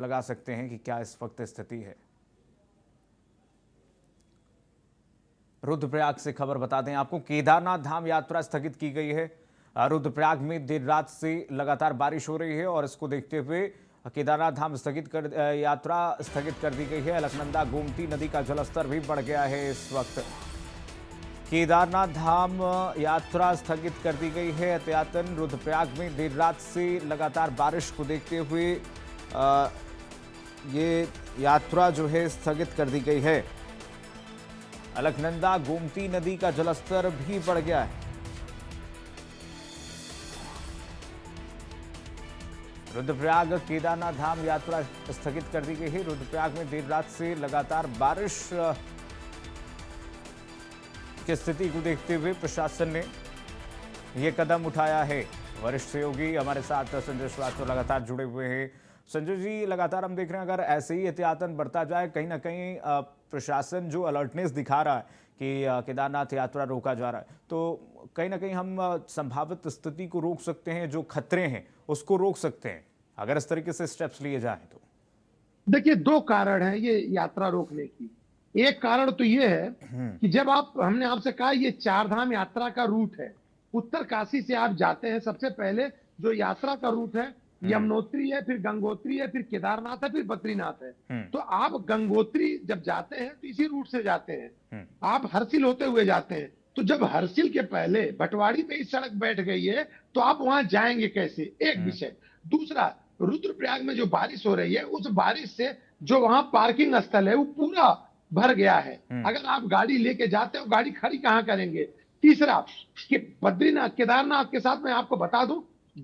लगा सकते हैं कि क्या इस वक्त स्थिति है। रुद्रप्रयाग से खबर बता दें आपको, केदारनाथ धाम यात्रा स्थगित की गई है। रुद्रप्रयाग में देर रात से लगातार बारिश हो रही है और इसको देखते हुए केदारनाथ धाम यात्रा स्थगित कर दी गई है। अलकनंदा गोमती नदी का जलस्तर भी बढ़ गया है। इस वक्त केदारनाथ धाम यात्रा स्थगित कर दी गई है। एहतियातन रुद्रप्रयाग में देर रात से लगातार बारिश को देखते हुए ये यात्रा जो है स्थगित कर दी गई है। अलकनंदा गोमती नदी का जलस्तर भी बढ़ गया है। रुद्रप्रयाग केदारनाथ धाम यात्रा स्थगित कर दी गई है। रुद्रप्रयाग में देर रात से लगातार बारिश की स्थिति को देखते हुए प्रशासन ने यह कदम उठाया है। वरिष्ठ सहयोगी हमारे साथ संजय श्रीवास्तव लगातार जुड़े हुए हैं। संजय जी, लगातार हम देख रहे हैं अगर ऐसे ही एहतियातन बढ़ता जाए, कहीं ना कहीं प्रशासन जो अलर्टनेस दिखा रहा है कि केदारनाथ यात्रा रोका जा रहा है, तो कहीं ना कहीं हम संभावित स्थिति को रोक सकते हैं, जो खतरे हैं उसको रोक सकते हैं अगर इस तरीके से स्टेप्स लिए जाएं तो। देखिए, दो कारण हैं ये यात्रा रोकने की। एक कारण तो ये है कि जब हमने आपसे कहा ये चार धाम यात्रा का रूट है, उत्तर काशी से आप जाते हैं, सबसे पहले जो यात्रा का रूट है यमुनोत्री है, फिर गंगोत्री है, फिर केदारनाथ है, फिर बद्रीनाथ है। तो आप गंगोत्री जब जाते हैं तो इसी रूट से जाते हैं, आप हर्षिल होते हुए जाते हैं। तो जब हर्षिल के पहले भटवाड़ी पे ही सड़क बैठ गई है तो आप वहां जाएंगे कैसे, एक विषय। दूसरा, रुद्रप्रयाग में जो बारिश हो रही है, उस बारिश से जो वहां पार्किंग स्थल है वो पूरा भर गया है। अगर आप गाड़ी लेके जाते हो, गाड़ी खड़ी कहां करेंगे। तीसरा, कि बद्रीनाथ केदारनाथ के साथ मैं आपको बता दूं,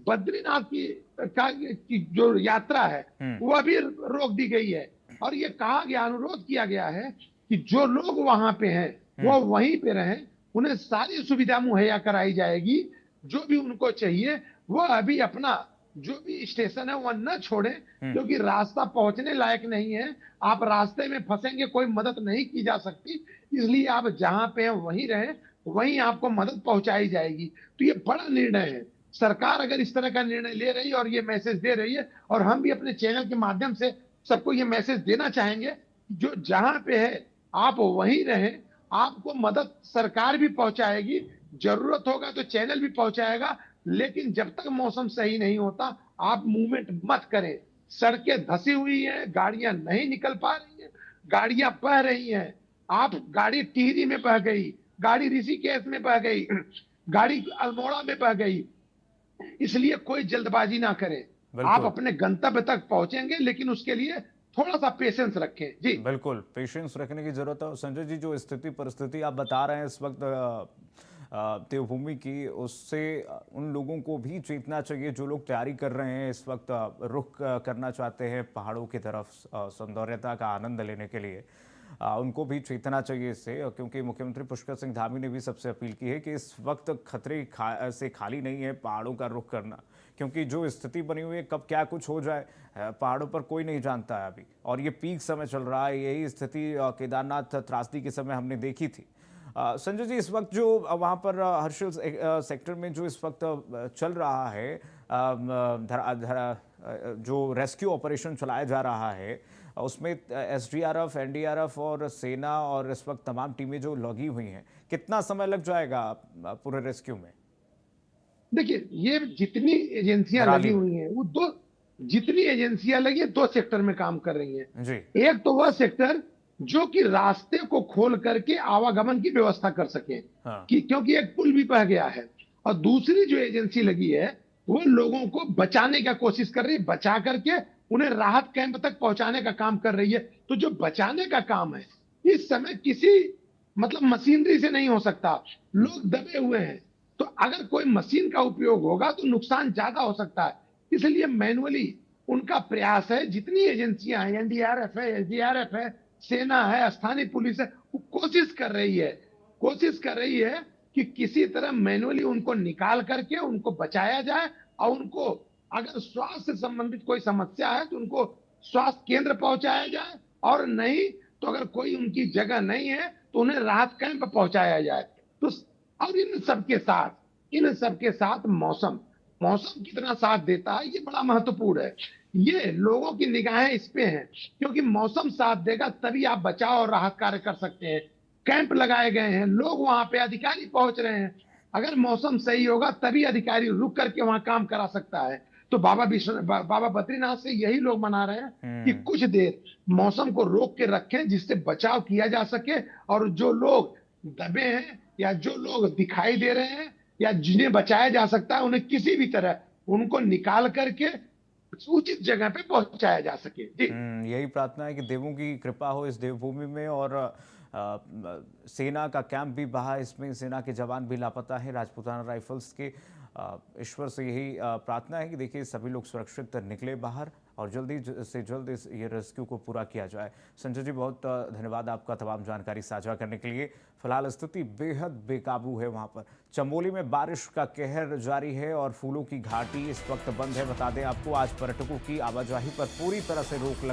बद्रीनाथ की जो यात्रा है वह भी रोक दी गई है। और ये कहा गया, अनुरोध किया गया है कि जो लोग वहां पे हैं वो वहीं पे रहें, उन्हें सारी सुविधा मुहैया कराई जाएगी। जो भी उनको चाहिए वह अभी अपना जो भी स्टेशन है वह न छोड़े, क्योंकि रास्ता पहुंचने लायक नहीं है। आप रास्ते में फंसेंगे, कोई मदद नहीं की जा सकती, इसलिए आप जहां पे हैं वहीं रहें, वहीं आपको मदद पहुंचाई जाएगी। तो ये बड़ा निर्णय है। सरकार अगर इस तरह का निर्णय ले रही है और ये मैसेज दे रही है, और हम भी अपने चैनल के माध्यम से सबको ये मैसेज देना चाहेंगे, जो जहां पे है आप वहीं रहें, आपको मदद सरकार भी पहुंचाएगी, जरूरत होगा तो चैनल भी पहुंचाएगा। लेकिन जब तक मौसम सही नहीं होता आप मूवमेंट मत करें। सड़कें धसी हुई हैं, गाड़ियां नहीं निकल पा रही हैं, गाड़ियां बह रही हैं। आप गाड़ी टिहरी में बह गई, गाड़ी ऋषिकेश में बह गई, गाड़ी अल्मोड़ा में बह गई। इसलिए कोई जल्दबाजी ना करें, आप अपने गंतव्य तक पहुंचेंगे, लेकिन उसके लिए थोड़ा सा पेशेंस रखें। जी बिल्कुल, पेशेंस रखने की जरूरत है। संजय जी, जो स्थिति परिस्थिति आप बता रहे हैं इस वक्त देवभूमि की, उससे उन लोगों को भी चेतना चाहिए जो लोग तैयारी कर रहे हैं, इस वक्त रुख करना चाहते हैं पहाड़ों की तरफ सौंदर्यता का आनंद लेने के लिए, उनको भी चेतना चाहिए इससे। क्योंकि मुख्यमंत्री पुष्कर सिंह धामी ने भी सबसे अपील की है कि इस वक्त खतरे से खाली नहीं है पहाड़ों का रुख करना, क्योंकि जो स्थिति बनी हुई है कब क्या कुछ हो जाए पहाड़ों पर कोई नहीं जानता है अभी। और ये पीक समय चल रहा है, यही स्थिति केदारनाथ त्रासदी के समय हमने देखी थी। संजय जी, इस वक्त जो वहाँ पर हर्षिल सेक्टर में जो इस वक्त चल रहा है, जो रेस्क्यू ऑपरेशन चलाया जा रहा है, उसमें एसडीआरएफ, एनडीआरएफ और सेना और इस वक्त तमाम टीमें जो लगी हुई हैं, कितना समय लग जाएगा पूरे रेस्क्यू में? देखिए, ये जितनी एजेंसियां लगी हुई हैं वो जितनी एजेंसियां लगी है, दो सेक्टर में काम कर रही हैं जी। एक तो वह सेक्टर जो कि रास्ते को खोल करके आवागमन की व्यवस्था कर सके, हाँ। क्योंकि एक पुल भी बह गया है। और दूसरी जो एजेंसी लगी है वो लोगों को बचाने का कोशिश कर रही है, बचा करके उन्हें राहत कैंप तक पहुंचाने का काम कर रही है। तो जो बचाने का काम है इस समय किसी मतलब मशीनरी से नहीं हो सकता, लोग दबे हुए हैं। तो अगर कोई मशीन का उपयोग होगा तो नुकसान ज्यादा हो सकता है, इसलिए मैनुअली उनका प्रयास है। जितनी एजेंसियां हैं, एनडीआरएफ है, एसडीआरएफ है, सेना है, स्थानीय पुलिस है, वो कोशिश कर रही है कि किसी तरह मैनुअली उनको निकाल करके उनको बचाया जाए। और उनको अगर स्वास्थ्य से संबंधित कोई समस्या है तो उनको स्वास्थ्य केंद्र पहुंचाया जाए, और नहीं तो अगर कोई उनकी जगह नहीं है तो उन्हें राहत कैंप पहुंचाया जाए। तो और इन सबके साथ मौसम कितना साथ देता है ये बड़ा महत्वपूर्ण है। ये लोगों की निगाहें इस पे हैं, क्योंकि मौसम साथ देगा तभी आप बचाव और राहत कार्य कर सकते हैं। कैंप लगाए गए हैं, लोग वहां पे, अधिकारी पहुंच रहे हैं। अगर मौसम सही होगा तभी अधिकारी रुक करके वहां काम करा सकता है। तो बाबा बद्रीनाथ से यही लोग मना रहे हैं कि हम्म। कुछ देर मौसम को रोक के रखें, जिससे बचाव किया जा सके, और जो लोग दबे हैं या जो लोग दिखाई दे रहे हैं या जिन्हें बचाया जा सकता है, उन्हें किसी भी तरह उनको निकाल करके उचित जगह पे पहुंचाया जा सके। जी। यही प्रार्थना है कि देवों की कृपा हो इस देवभूमि में। और सेना का कैंप भी बहा, इसमें सेना के जवान भी लापता है राजपूताना राइफल्स के। ईश्वर से यही प्रार्थना है कि देखिए सभी लोग सुरक्षित निकले बाहर और जल्दी से जल्द इस ये रेस्क्यू को पूरा किया जाए। संजय जी, बहुत धन्यवाद आपका तमाम जानकारी साझा करने के लिए। फिलहाल स्थिति बेहद बेकाबू है वहां पर। चमोली में बारिश का कहर जारी है और फूलों की घाटी इस वक्त बंद है। बता दें आपको, आज पर्यटकों की आवाजाही पर पूरी तरह से रोक लग